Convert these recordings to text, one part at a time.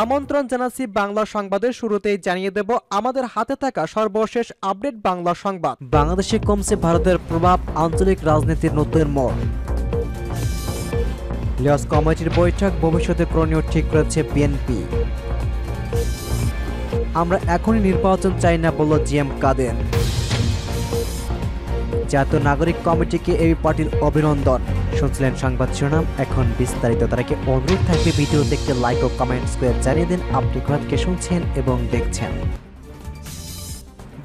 আমন্ত্রণ জানাচ্ছি বাংলা সংবাদের শুরুতেই জানিয়ে দেব আমাদের হাতে থাকা সর্বশেষ আপডেট বাংলা সংবাদ। বাংলাদেশে কমছে ভারতের প্রভাব, আঞ্চলিক রাজনীতির নতুন মোড়। লিয়স কমিটির বৈঠক, ভবিষ্যতে করণীয় ঠিক করেছে বিএনপি। আমরা এখনই নির্বাচন চাই না বলল জিএম কাদের। জাতীয় নাগরিক কমিটিকে এবি পার্টির অভিনন্দন। শুনছিলেন সংবাদ শিরোনাম, এখন বিস্তারিত। তার আগে অনুরোধ থাকবে ভিডিও দেখতে লাইক ও কমেন্টস করে জানিয়ে দিন আপনি কোথা থেকে শুনছেন এবং দেখছেন।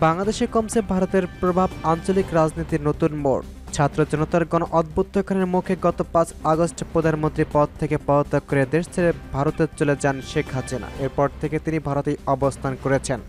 বাংলাদেশে কমছে ভারতের প্রভাব, আঞ্চলিক রাজনীতির নতুন মোড়। ছাত্র জনতার গণ অভ্যুত্থানের মুখে গত 5 আগস্ট প্রধানমন্ত্রী পদ থেকে পদত্যাগ করে দেশ ছেড়ে ভারতে চলে যান শেখ হাসিনা। এরপর থেকে তিনি ভারতেই অবস্থান করেছেন।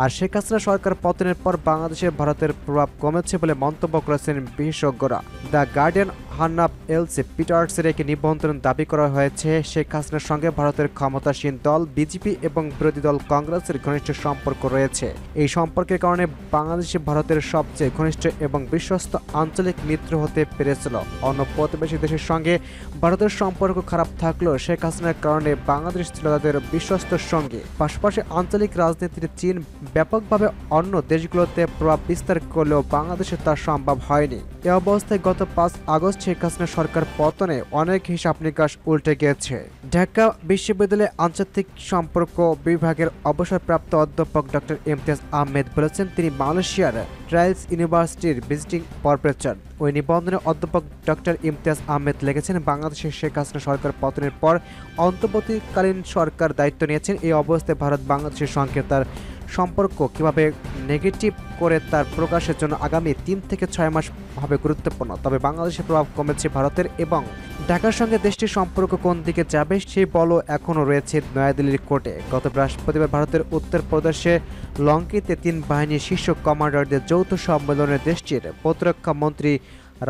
আর শেখ হাসিনা সরকার পতনের পর বাংলাদেশে ভারতের প্রভাব কমেছে বলে মন্তব্য করেছেন বিশেষজ্ঞরা। দ্য গার্ডিয়ান হান্নাফ এলসি পিটার্সের একটি নিবন্ধন দাবি করা হয়েছে শেখ হাসিনার সঙ্গে ভারতের ক্ষমতাসীন দল বিজেপি এবং বিরোধী দল কংগ্রেসের ঘনিষ্ঠ সম্পর্ক রয়েছে। এই সম্পর্কের কারণে বাংলাদেশে ভারতের সবচেয়ে ঘনিষ্ঠ এবং বিশ্বস্ত আঞ্চলিক মিত্র হতে পেরেছিল। অন্য প্রতিবেশী দেশের সঙ্গে ভারতের সম্পর্ক খারাপ থাকলেও শেখ হাসিনার কারণে বাংলাদেশ ছিল তাদের বিশ্বস্ত সঙ্গে। পাশাপাশি আঞ্চলিক রাজনীতির চীন ব্যাপকভাবে অন্য দেশগুলোতে প্রভাব বিস্তার করলেও বাংলাদেশে তা সম্ভব হয়নি। এ অবস্থায় গত 5 আগস্ট শেখ হাসিনা সরকার পতনে অনেক হিসাব নিকাশ উল্টে গিয়েছে। ঢাকা বিশ্ববিদ্যালয়ের আন্তর্জাতিক সম্পর্ক বিভাগের অবসরপ্রাপ্ত অধ্যাপক ডক্টর ইমতিয়াজ আহমেদ বলেছেন তিনি মালয়েশিয়ার ট্রায়ালস ইউনিভার্সিটির ভিজিটিং প্রফেসর। ওই নিবন্ধনে অধ্যাপক ডক্টর ইমতিয়াজ আহমেদ লিখেছেন বাংলাদেশের শেখ হাসিনা সরকার পতনের পর অন্তর্বর্তীকালীন সরকার দায়িত্ব নিয়েছেন। এই অবস্থায় ভারত বাংলাদেশের সঙ্গে তার সম্পর্ক কিভাবে নেগেটিভ করে তার প্রকাশের জন্য আগামী 3 থেকে 6 মাস হবে গুরুত্বপূর্ণ। তবে বাংলাদেশের প্রভাব কমেছে ভারতের এবং ঢাকার সঙ্গে দেশটির সম্পর্ক কোন দিকে যাবে সেই বলও এখনও রয়েছে নয়াদিল্লির কোর্টে। গত বৃহস্পতিবার ভারতের উত্তরপ্রদেশে লঙ্কিতে 3 বাহিনীর শীর্ষ কমান্ডারদের যৌথ সম্মেলনে দেশটির প্রতিরক্ষা মন্ত্রী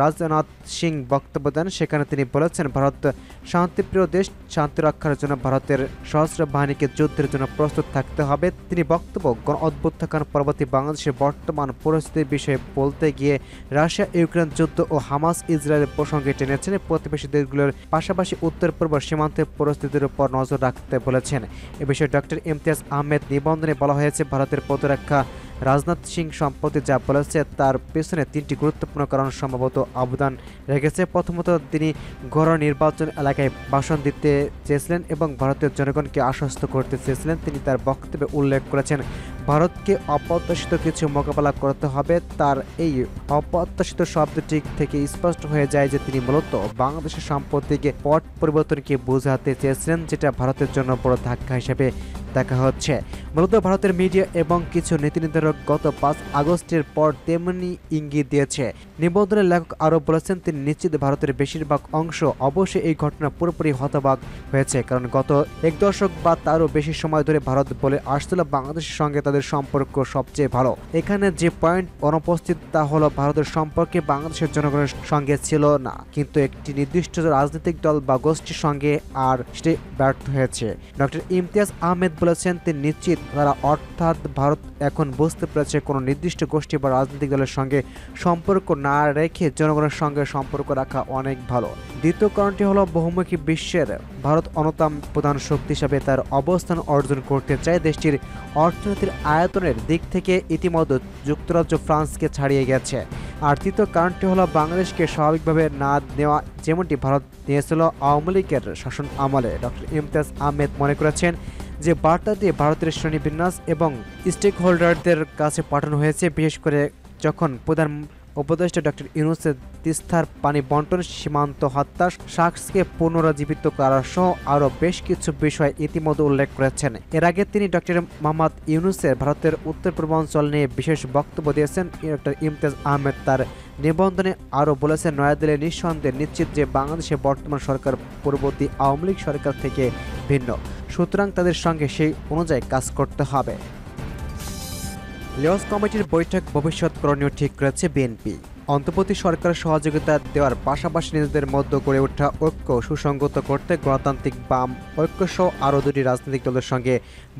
রাজনাথ সিং বক্তব্য দেন। সেখানে তিনি বলেছেন ভারত শান্তিপ্রিয় দেশ, শান্তি রক্ষার জন্য ভারতের সশস্ত্র বাহিনীকে যুদ্ধের জন্য প্রস্তুত থাকতে হবে। তিনি বক্তব্য গণ অভ্যুত্থান পরবর্তী বাংলাদেশের বর্তমান পরিস্থিতির বিষয়ে বলতে গিয়ে রাশিয়া ইউক্রেন যুদ্ধ ও হামাস ইসরায়েলের প্রসঙ্গে টেনেছেন। প্রতিবেশী দেশগুলোর পাশাপাশি উত্তর পূর্ব সীমান্তের পরিস্থিতির উপর নজর রাখতে বলেছেন। এ বিষয়ে ডক্টর ইমতিয়াজ আহমেদ নিবন্ধনে বলা হয়েছে ভারতের প্রতিরক্ষা রাজনাথ সিং সম্প্রতি যা বলেছে তার পেছনে 3টি গুরুত্বপূর্ণ কারণ সম্ভবত অবদান রেখেছে। প্রথমত তিনি ঘরোয়া নির্বাচন এলাকায় ভাষণ দিতে চেয়েছিলেন এবং ভারতীয় জনগণকে আশ্বস্ত করতে চেয়েছিলেন। তিনি তার বক্তব্যে উল্লেখ করেছেন ভারতকে অপ্রত্যাশিত কিছু মোকাবেলা করতে হবে। তার এই অপ্রত্যাশিত শব্দটি থেকে স্পষ্ট হয়ে যায় যে তিনি মূলত বাংলাদেশের সাম্প্রতিক পট পরিবর্তনকে বোঝাতে চেয়েছিলেন, যেটা ভারতের জন্য বড় ধাক্কা হিসেবে দেখা হচ্ছে। মূলত ভারতের মিডিয়া এবং কিছু নীতি নির্ধারক গত 5 আগস্টের পর তেমনি ইঙ্গিত দিয়েছে। নিবন্ধনের লেখক আরও বলেছেন তিনি নিশ্চিত ভারতের বেশিরভাগ অংশ অবশ্যই এই ঘটনা পুরোপুরি হতবাক হয়েছে, কারণ গত 1 দশক বা তারও বেশি সময় ধরে ভারত বলে আসছিল বাংলাদেশের সঙ্গে তাদের সম্পর্ক সবচেয়ে ভালো। এখানে যে পয়েন্ট অনুপস্থিত তা হলো ভারতের সম্পর্কে বাংলাদেশের জনগণের সঙ্গে ছিল না, কিন্তু একটি নির্দিষ্ট রাজনৈতিক দল বা গোষ্ঠীর সঙ্গে, আর সেটি ব্যর্থ হয়েছে। ডক্টর ইমতিয়াজ আহমেদ বলেছেন তিনি নিশ্চিত তারা অর্থাৎ ভারত এখন বুঝতে পেরেছে কোনো নির্দিষ্ট গোষ্ঠী বা রাজনৈতিক দলের সঙ্গে সম্পর্ক না রেখে জনগণের সঙ্গে সম্পর্ক রাখা অনেক ভালো। দ্বিতীয় কারণটি হলো বহুমুখী বিশ্বের ভারত অন্যতম প্রধান শক্তি হিসাবে তার অবস্থান অর্জন করতে চায়। দেশটির অর্থনীতির আয়তনের দিক থেকে ইতিমধ্যে যুক্তরাজ্য ফ্রান্সকে ছাড়িয়ে গেছে। আর তৃতীয় কারণটি হলো বাংলাদেশকে স্বাভাবিকভাবে না নেওয়া, যেমনটি ভারত নিয়েছিল আওয়ামী লীগের শাসন আমলে। ডক্টর ইমতিয়াজ আহমেদ মনে করেছেন যে বার্তা দিয়ে ভারতের শ্রেণীবিন্যাস এবং স্টেক হোল্ডারদের কাছে পাঠানো হয়েছে, বিশেষ করে যখন প্রধান উপদেষ্টা ডক্টর ইউনূসের তিস্তার পানি বন্টন, সীমান্ত হত্যা, শাকসকে পুনরুজ্জীবিত করা সহ আরও বেশ কিছু বিষয় ইতিমধ্যে উল্লেখ করেছেন। এর আগে তিনি ডক্টর মোহাম্মদ ইউনূসের ভারতের উত্তর পূর্বাঞ্চল নিয়ে বিশেষ বক্তব্য দিয়েছেন। ডক্টর ইমতিয়াজ আহমেদ তার নিবন্ধনে আরও বলেছেন নয়াদিল্লি নিঃসন্দেহে নিশ্চিত যে বাংলাদেশের বর্তমান সরকার পূর্ববর্তী আওয়ামী লীগ সরকার থেকে ভিন্ন, সুতরাং তাদের সঙ্গে সেই অনুযায়ী কাজ করতে হবে। লিয়স কমিটির বৈঠক, ভবিষ্যৎ করণীয় ঠিক করেছে বিএনপি। অন্তর্বর্তী সরকার সহযোগিতা দেওয়ার পাশাপাশি নিজেদের মধ্যে গড়ে ওঠা ঐক্য সুসংগত করতে গণতান্ত্রিক বাম ঐক্যসহ আরও দুটি রাজনৈতিক দলের সঙ্গে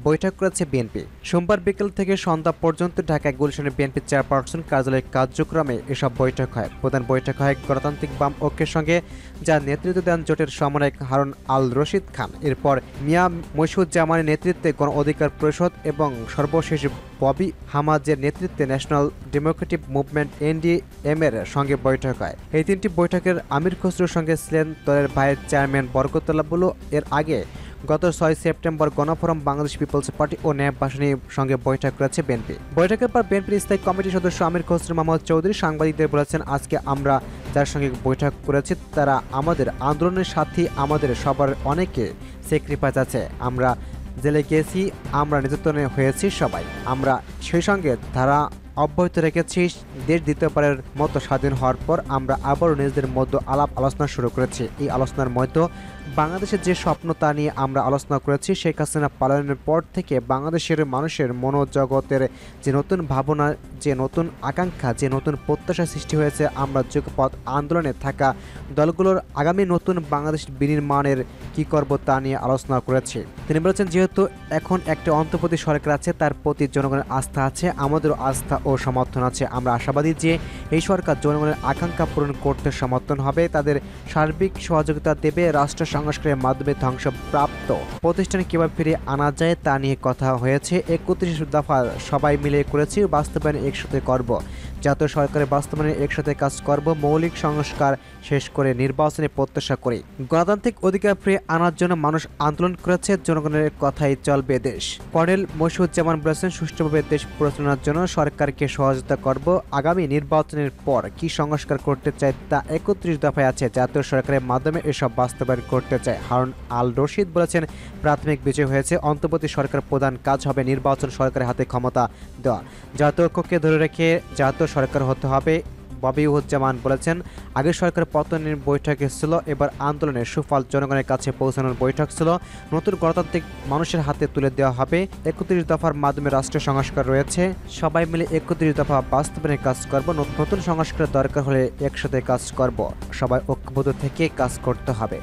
বৈঠক করেছে বিএনপি। সোমবার বিকেল থেকে সন্ধ্যা পর্যন্ত ঢাকায় গুলশানে বিএনপি চেয়ারপারসন কার্যালয়ের কার্যক্রমে এসব বৈঠক হয়। প্রধান বৈঠক হয় গণতান্ত্রিক বাম ঐক্যের সঙ্গে, যার নেতৃত্ব দেন জোটের সমন্বয়ক হারুন আল রশিদ খান। এরপর মিয়া মইনুজ্জামানের নেতৃত্বে গণ অধিকার পরিষদ এবং সর্বশেষ ববি হামাজের নেতৃত্বে ন্যাশনাল ডেমোক্রেটিক মুভমেন্ট এনডিএম এর সঙ্গে বৈঠক হয়। এই তিনটি বৈঠকের আমির খসরুর সঙ্গে ছিলেন দলের ভাইস চেয়ারম্যান বরকতুল্লাহ বুলু। এর আগে গত 6 September Gono Forum Bangladesh people's party ও ন্যাপ বাহিনীর সঙ্গে বৈঠক করেছে বিএনপি। বৈঠকের পর বিএনপির স্থায়ী কমিটির সদস্য আমির খসরু মাহমুদ চৌধুরী সাংবাদিকদের বলেছেন, আজকে আমরা যার সঙ্গে বৈঠক করেছি তারা আমাদের আন্দোলনের সাথী, আমাদের সবার অনেকে স্যাক্রিফাইস আছে। আমরা জেলে গেছি, আমরা নির্যাতনে হয়েছি সবাই। আমরা সেই সঙ্গে ধারা অব্যাহত রেখেছি। দেশ দ্বিতীয়বারের মতো স্বাধীন হওয়ার পর আমরা আবারও নিজেদের মধ্যে আলাপ আলোচনা শুরু করেছি। এই আলোচনার মধ্যে বাংলাদেশের যে স্বপ্ন তা নিয়ে আমরা আলোচনা করেছি। শেখ হাসিনা পালানোর পর থেকে বাংলাদেশের মানুষের মনোজগতের যে নতুন ভাবনা, যে নতুন আকাঙ্ক্ষা, যে নতুন প্রত্যাশা সৃষ্টি হয়েছে, আমরা যুগপৎ আন্দোলনে থাকা দলগুলোর আগামী নতুন বাংলাদেশ বিনির্মাণের কী করব তা নিয়ে আলোচনা করেছি। তিনি বলেছেন, যেহেতু এখন একটা অন্তর্বর্তী সরকার আছে, তার প্রতি জনগণের আস্থা আছে, আমাদেরও আস্থা ও সমর্থন আছে। আমরা আশাবাদী যে এই সরকার জনগণের আকাঙ্ক্ষা পূরণ করতে সমর্থন হবে, তাদের সার্বিক সহযোগিতা দেবে। রাষ্ট্র সংস্কারের মাধ্যমে ধ্বংসপ্রাপ্ত প্রতিষ্ঠান কিভাবে ফিরিয়ে আনা যায় তা নিয়ে কথা হয়েছে। 31 দফা সবাই মিলে করেছি, বাস্তবায়ন একসাথে করব। জাতীয় সরকারের বাস্তবায়নে একসাথে কাজ করব। মৌলিক সংস্কার শেষ করে নির্বাচনে প্রত্যাশা করি। গণতান্ত্রিক অধিকার ফিরিয়ে আনার জন্য মানুষ আন্দোলন করেছে, জনগণের কথাই চলবে দেশ। কর্নেল মইনুজ্জামান বলেছেন, সুষ্ঠুভাবে দেশ পরিচালনার জন্য সরকারকে সহযোগিতা করব। আগামী নির্বাচনের পর কি সংস্কার করতে চায় তা 31 দফায় আছে। জাতীয় সরকারের মাধ্যমে এসব বাস্তবায়ন করতে চায়। হারুন আল রশিদ বলেছেন, প্রাথমিক বিজয় হয়েছে, অন্তর্বর্তী সরকার প্রধান কাজ হবে নির্বাচন সরকারের হাতে ক্ষমতা দেওয়া। জাতীয় ঐক্যকে ধরে রেখে জাতীয় সরকার হতে হবে। ববিউজ্জামান বলেছেন, আগের সরকার পতনের বৈঠকে ছিল, এবার আন্দোলনের সুফল জনগণের কাছে পৌঁছানোর বৈঠক ছিল। নতুন গণতান্ত্রিক মানুষের হাতে তুলে দেওয়া হবে। 31 দফার মাধ্যমে রাষ্ট্রীয় সংস্কার রয়েছে, সবাই মিলে 31 দফা বাস্তবায়নের কাজ করব। নতুন সংস্কারের দরকার হলে একসাথে কাজ করব। সবাই ঐক্যবদ্ধ থেকে কাজ করতে হবে।